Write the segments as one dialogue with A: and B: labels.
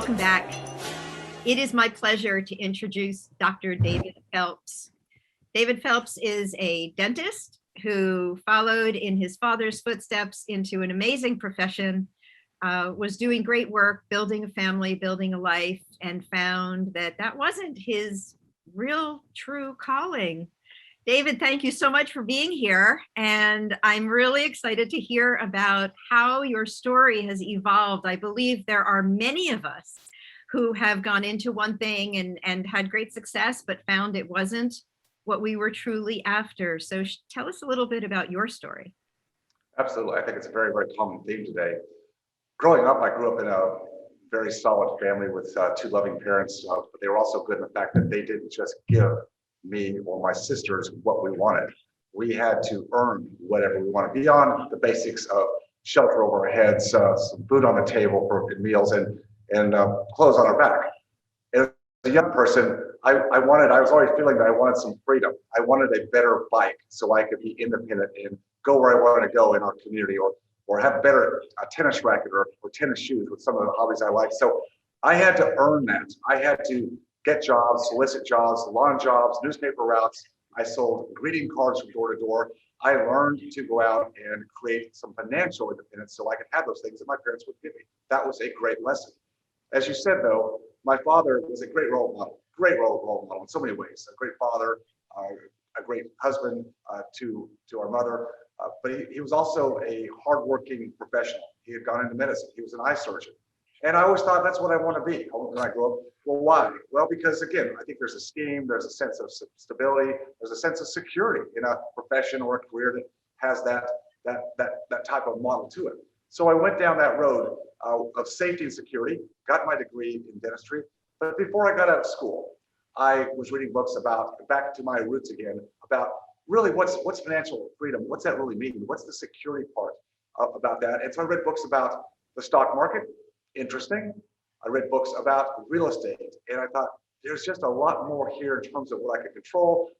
A: welcome back. It is my pleasure to introduce Dr. David Phelps. David Phelps is a dentist who followed in his father's footsteps into an amazing profession, was doing great work, building a family, building a life, and found that that wasn't his real true calling. David, thank you so much for being here. And I'm really excited to hear about how your story has evolved. I believe there are many of us who have gone into one thing and had great success, but found it wasn't what we were truly after. So tell us a little bit about your story.
B: Absolutely. I think it's a very, very common theme today. Growing up, I grew up in a very solid family with two loving parents, but they were also good in the fact that they didn't just give me or my sisters what we wanted. We had to earn whatever we wanted, beyond the basics of shelter over our heads, some food on the table for meals, and clothes on our back. And as a young person, I was always feeling that I wanted some freedom. I wanted a better bike so I could be independent and go where I wanted to go in our community, or have better tennis racket or tennis shoes with some of the hobbies I like. So I had to earn that. I had to get jobs, solicit jobs, lawn jobs, newspaper routes. I sold greeting cards from door to door. I learned to go out and create some financial independence so I could have those things that my parents would give me. That was a great lesson. As you said, though, my father was a great role model in so many ways. A great father, a great husband to our mother, but he was also a hardworking professional. He had gone into medicine. He was an eye surgeon. And I always thought that's what I want to be when I grow up. Well, why? Well, because again, I think there's esteem, there's a sense of stability, there's a sense of security in a profession or a career that has that type of model to it. So I went down that road of safety and security, got my degree in dentistry. But before I got out of school, I was reading books about, back to my roots again, about really what's financial freedom? What's that really mean? What's the security part about that? And so I read books about the stock market. Interesting. I read books about real estate, and I thought there's just a lot more here in terms of what I could control.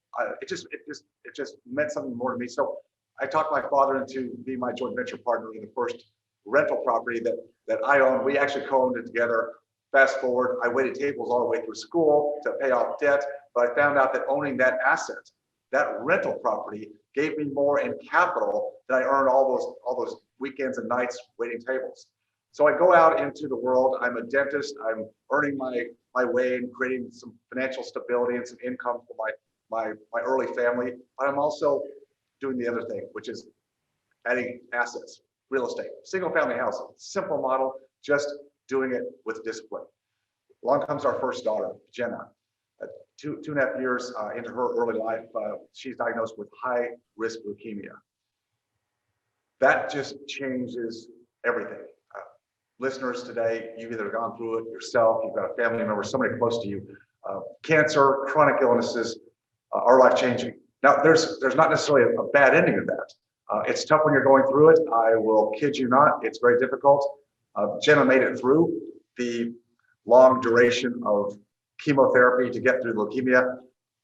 B: It just meant something more to me. So I talked my father into being my joint venture partner in the first rental property that I owned. We actually co-owned it together. Fast forward, I waited tables all the way through school to pay off debt, but I found out that owning that asset, that rental property, gave me more in capital than I earned all those weekends and nights waiting tables. So I go out into the world. I'm a dentist. I'm earning my way and creating some financial stability and some income for my early family. But I'm also doing the other thing, which is adding assets, real estate, single family housing, simple model, just doing it with discipline. Along comes our first daughter, Jenna. 2.5 years into her early life, she's diagnosed with high risk leukemia. That just changes everything. Listeners today, you've either gone through it yourself, you've got a family member, somebody close to you. Cancer, chronic illnesses are life-changing. Now, there's not necessarily a bad ending to that. It's tough when you're going through it. I will kid you not, it's very difficult. Jenna made it through the long duration of chemotherapy to get through leukemia.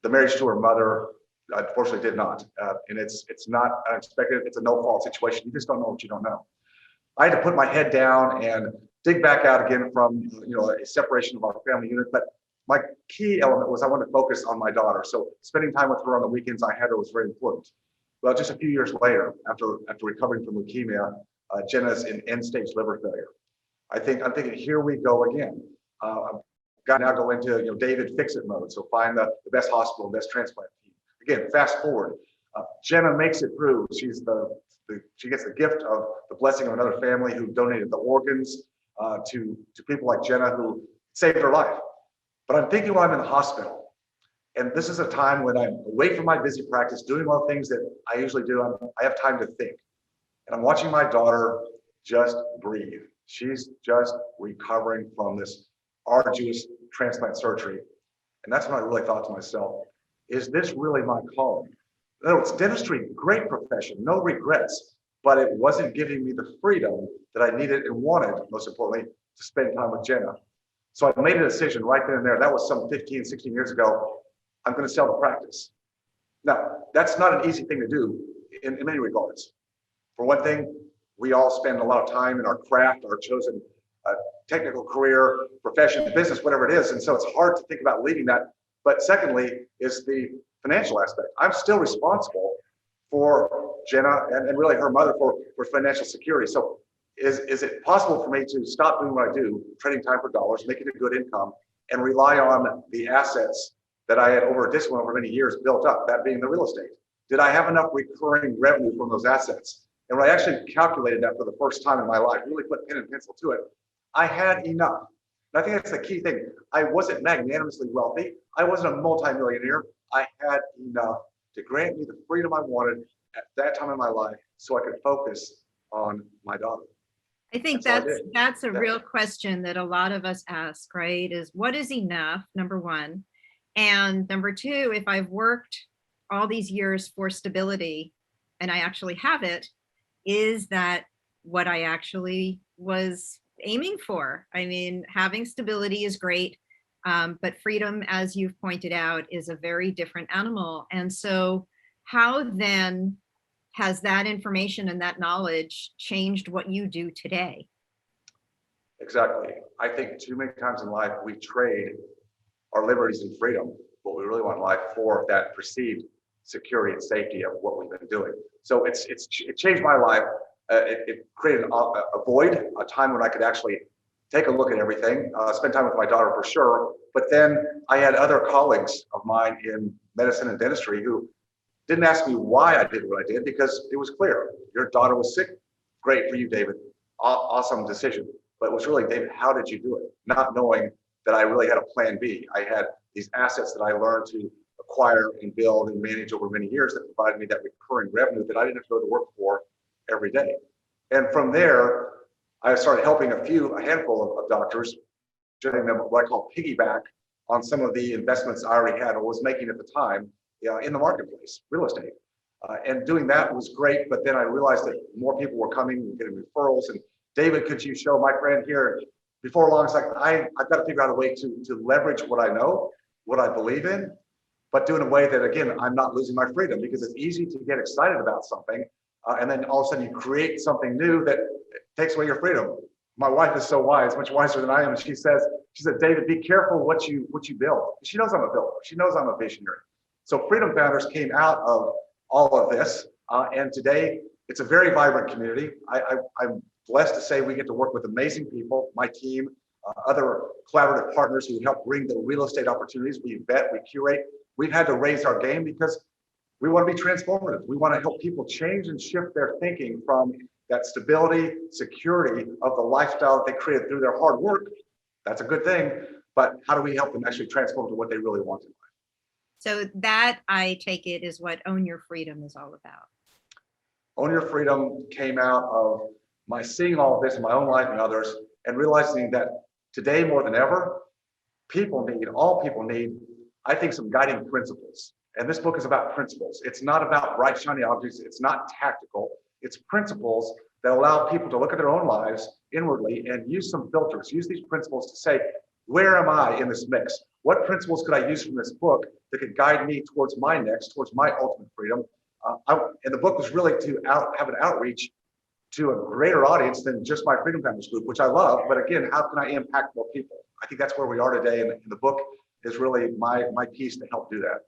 B: The marriage to her mother, unfortunately, did not. And it's not unexpected. It's a no-fault situation. You just don't know what you don't know. I had to put my head down and dig back out again from a separation of our family unit. But my key element was I wanted to focus on my daughter. So spending time with her on the weekends I had her was very important. Well, just a few years later, after recovering from leukemia, Jenna's in end-stage liver failure. I'm thinking, here we go again. I've got to now go into David fix-it mode. So find the best hospital, best transplant team. Again, fast forward. Jenna makes it through. She gets the gift of the blessing of another family who donated the organs to people like Jenna who saved her life. But I'm thinking while I'm in the hospital, and this is a time when I'm away from my busy practice, doing all the things that I usually do. I have time to think. And I'm watching my daughter just breathe. She's just recovering from this arduous transplant surgery. And that's when I really thought to myself, is this really my calling? No, it's dentistry, great profession, no regrets, but it wasn't giving me the freedom that I needed and wanted, most importantly, to spend time with Jenna. So I made a decision right then and there. That was some 15, 16 years ago. I'm going to sell the practice. Now, that's not an easy thing to do in many regards. For one thing, we all spend a lot of time in our craft, our chosen technical career, profession, business, whatever it is. And so it's hard to think about leaving that. But secondly is the financial aspect. I'm still responsible for Jenna and really her mother for financial security. So is it possible for me to stop doing what I do, trading time for dollars, making a good income, and rely on the assets that I had over many years built up, that being the real estate? Did I have enough recurring revenue from those assets? And when I actually calculated that for the first time in my life, really put pen and pencil to it, I had enough. And I think that's the key thing. I wasn't magnanimously wealthy. I wasn't a multimillionaire. I had enough to grant me the freedom I wanted at that time in my life so I could focus on my daughter.
A: I think that's a real question that a lot of us ask, right? Is what is enough, number one? And number two, if I've worked all these years for stability and I actually have it, is that what I actually was aiming for? I mean, having stability is great, but freedom, as you've pointed out, is a very different animal. And so how then has that information and that knowledge changed what you do today?
B: Exactly. I think too many times in life, we trade our liberties and freedom, what we really want in life, for that perceived security and safety of what we've been doing. So it changed my life. It created a void, a time when I could actually take a look at everything, spend time with my daughter for sure. But then I had other colleagues of mine in medicine and dentistry who didn't ask me why I did what I did, because it was clear. Your daughter was sick. Great for you, David. Awesome decision. But it was really, David, how did you do it? Not knowing that I really had a plan B. I had these assets that I learned to acquire and build and manage over many years that provided me that recurring revenue that I didn't have to go to work for every day. And from there, I started helping a handful of doctors, getting them what I call piggyback on some of the investments I already had or was making at the time in the marketplace, real estate. And doing that was great, but then I realized that more people were coming, getting referrals. And David, could you show my friend here? Before long, it's like, I've got to figure out a way to leverage what I know, what I believe in, but do it in a way that, again, I'm not losing my freedom, because it's easy to get excited about something. And then all of a sudden you create something new that takes away your freedom. My wife is so wise, much wiser than I am. She said, David, be careful what you build. She knows I'm a builder. She knows I'm a visionary. So Freedom Founders came out of all of this. And today it's a very vibrant community. I'm blessed to say we get to work with amazing people, my team, other collaborative partners who help bring the real estate opportunities. We vet, we curate. We've had to raise our game because we want to be transformative. We want to help people change and shift their thinking from that stability, security of the lifestyle that they created through their hard work. That's a good thing. But how do we help them actually transform to what they really want in life?
A: So that, I take it, is what Own Your Freedom is all about.
B: Own Your Freedom came out of my seeing all of this in my own life and others, and realizing that today more than ever, all people need, I think, some guiding principles. And this book is about principles. It's not about bright, shiny objects. It's not tactical. It's principles that allow people to look at their own lives inwardly and use some filters, use these principles to say, where am I in this mix? What principles could I use from this book that could guide me towards my ultimate freedom? And the book was really to have an outreach to a greater audience than just my Freedom Founders group, which I love. But again, how can I impact more people? I think that's where we are today. And the book is really my piece to help do that.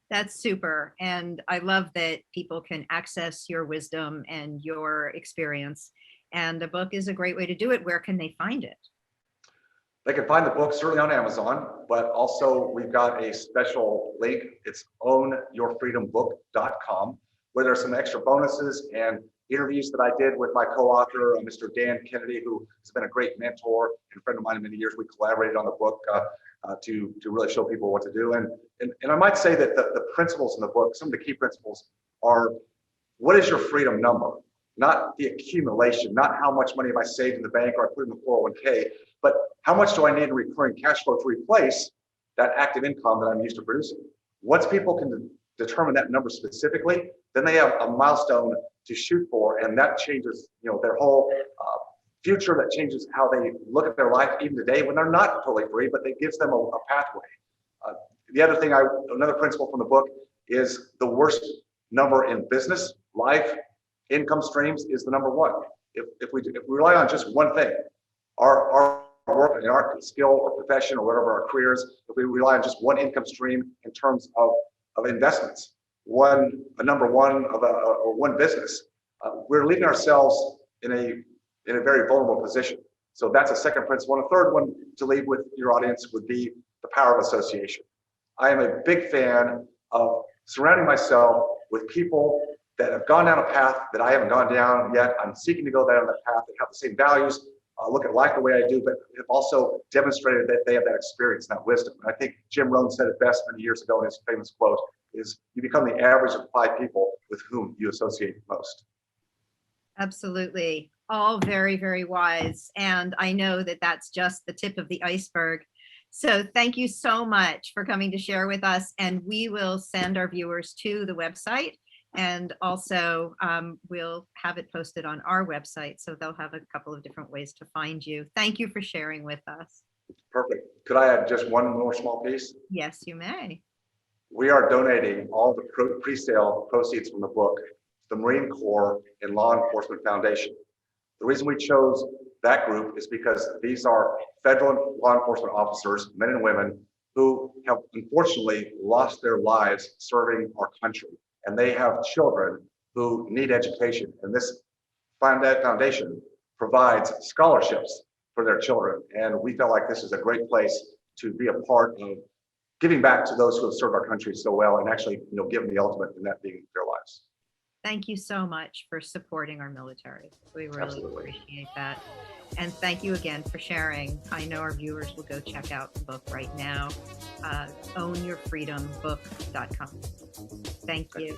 A: That's super. And I love that people can access your wisdom and your experience. And the book is a great way to do it. Where can they find it?
B: They can find the book certainly on Amazon, but also we've got a special link. It's ownyourfreedombook.com, where there's some extra bonuses and interviews that I did with my co-author, Mr. Dan Kennedy, who has been a great mentor and friend of mine in many years. We collaborated on the book to really show people what to do. And I might say that the principles in the book, some of the key principles are, what is your freedom number? Not the accumulation, not how much money have I saved in the bank or I put in the 401k, but how much do I need in recurring cash flow to replace that active income that I'm used to producing? Once people can determine that number specifically, then they have a milestone to shoot for, and that changes, their whole future. That changes how they look at their life even today when they're not totally free, but it gives them a pathway. The other thing, another principle from the book is the worst number in business, life, income streams is the number one. If we rely on just one thing, our work in our skill or profession or whatever our careers, if we rely on just one income stream in terms of investments, a number one of or one business, we're leaving ourselves in a very vulnerable position. So that's a second principle. And a third one to leave with your audience would be the power of association. I am a big fan of surrounding myself with people that have gone down a path that I haven't gone down yet. I'm seeking to go down that path that have the same values, look at life the way I do, but have also demonstrated that they have that experience, that wisdom. And I think Jim Rohn said it best many years ago in his famous quote, is you become the average of 5 people with whom you associate most.
A: Absolutely. All very, very wise. And I know that that's just the tip of the iceberg. So thank you so much for coming to share with us. And we will send our viewers to the website. And also we'll have it posted on our website. So they'll have a couple of different ways to find you. Thank you for sharing with us.
B: Perfect. Could I add just one more small piece?
A: Yes, you may.
B: We are donating all the pre-sale proceeds from the book to the Marine Corps and Law Enforcement Foundation. The reason we chose that group is because these are federal law enforcement officers, men and women, who have unfortunately lost their lives serving our country. And they have children who need education. And this foundation provides scholarships for their children. And we felt like this is a great place to be a part of giving back to those who have served our country so well and actually, give them the ultimate in that being their lives.
A: Thank you so much for supporting our military. We really
B: Absolutely.
A: appreciate that. And thank you again for sharing. I know our viewers will go check out the book right now. Ownyourfreedombook.com. Thank you.